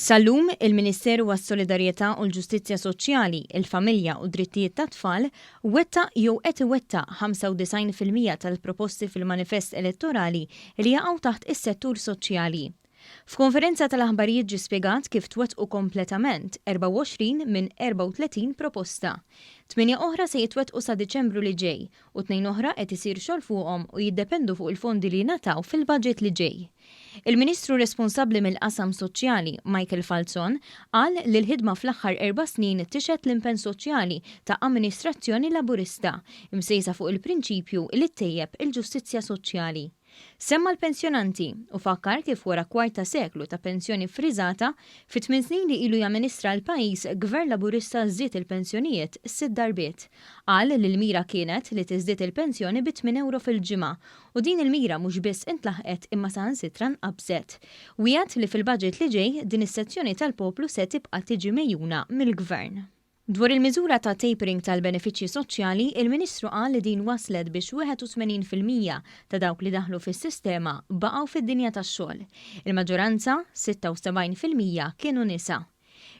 Sal-lum il-Ministeru għas-Solidarjetà u l-Ġustizzja Soċjali, il-Familja u d-Drittijiet tat-Tfal wettaq jew qed iwettaq 95% tal-proposti fil-Manifest elettorali li jaqgħu taħt is-settur soċjali. F'konferenza tal-aħbarijiet ġie spjegat kif twettqu kompletament 24 minn 34 proposta. 8 oħra se jitwettqu sa Diċembru li ġej u 2 oħra qed isir xogħol fuqhom u jiddependu fuq il-fondi li ngħataw fil-Budget li ġej. Il-Ministru responsabbli mill-qasam Soċjali Michael Falzon qal li l-ħidma fl-aħħar 4 snin tixet l-impenn soċjali ta' amministrazzjoni Laburista imsejsa fuq il-prinċipju li ttejjeb il-ġustizzja soċjali. Semma l-pensjonanti u fakkar kif wara kwarta seklu ta' pensjoni friżata fit-8 snin li ilu jamministra l-pajjiż Gvern Laburista żied il-pensjonijiet 6 darbiet. Qal li l-mira kienet li tiżdied il-pensjoni bi 8 euro fil-ġimgħa u din il-mira mhux biss intlaħqet imma saħansitra nqabżet. U jgħid li fil-Budget li ġej din is-sezzjoni tal-poplu se tibqa' tiġi mejjuna mill-Gvern. Dwar il-miżura ta' tapering tal-benefiċċji soċjali, il-Ministru qal li din waslet biex 81% ta' dawk li daħlu fis-sistema baqgħu fid-dinja tax-xogħol. Il-maġġoranza 76% kienu nisa.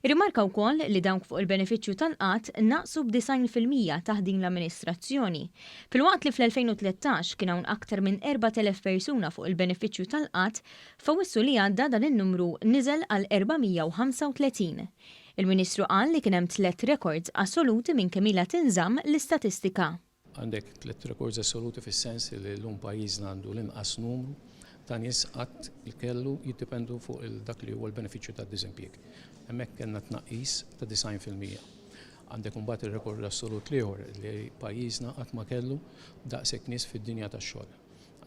Irrimarka wkoll li dawk fuq il-benefiċċju tal-qatt naqsu b'90% taħt din l-amministrazzjoni. Filwaqt li fl-2013 kien hawn aktar minn 4,000 persuna fuq il-benefiċċju tal-qatt, fawissu li għadda dan in-numru niżel għal 435. Il-Ministru qal li kien hemm 3 records assoluti minn kemm ilha tinżamm l-istatistika. Għandek 3 records assoluti fis-sens li llum pajjiżna għandu l-inqas numru ta' nies qatt li kellu jiddependu fuq dak li huwa l-benefiċċju tad-diżimpjieg. Hemmhekk kellna tnaqqis ta' 90%. Għandek imbagħad ir-rekord assolut ieħor li pajjiżna qatt ma kellu daqshekk nies fid-dinja tax-xogħol.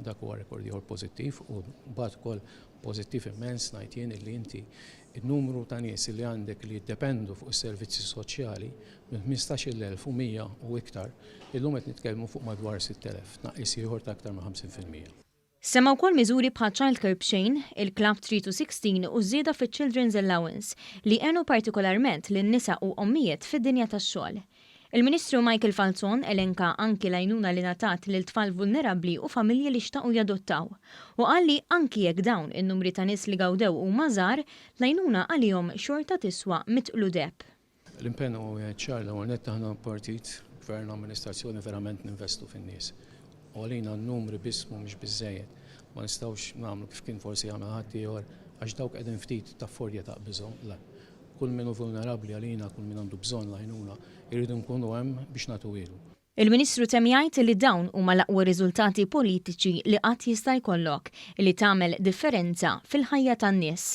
Dak huwa rekord ieħor pożittiv u mbagħad ukoll pożittiv immens ngħid jien li inti il-numru ta' nies li għandek li jiddependu fuq is-servizzi soċjali minn 15,100 u iktar, illum qed nitkellmu fuq madwar 6,000, tnaqqis ieħor ta' aktar ma' 50%. Semma wkoll miżuri bħal Childcare B'Xejn, il-Club 3 to 16 u żieda fiċ-Children's Allowance li għenu partikolarment lin-nisa u ommijiet fid-dinja tax-xogħol. Il-Ministru Michael Falzon elenka anki l-għajnuna li ngħatat lil tfal vulnerabbli u familji li xtaqu jadottaw. U qal li anki jekk dawn in-numri ta' nies li gawdew huma żgħar, l-għajnuna għalihom xorta tiswa mitqlu deb. L-impenn huwa ċar li għonet aħna partit gvern amministrazzjoni verament ninvestu fin-nies. U għalina n-numri biss mhumiex biżżejjed. Ma nistgħux nagħmlu kif kien forsi jagħmel ħadd ieħor għax dawk qegħdin ftit ta' forja ta' biżhom. Kull min hu vulnerabbli għalina, kull min għandu bżonn l-għajnuna, irridu nkunu hemm biex nagħtu ilu. Il-Ministru temm jgħid li dawn huma l-aqwa riżultati politiċi li qatt jista' jkollok li tagħmel differenza fil-ħajja tan-nies.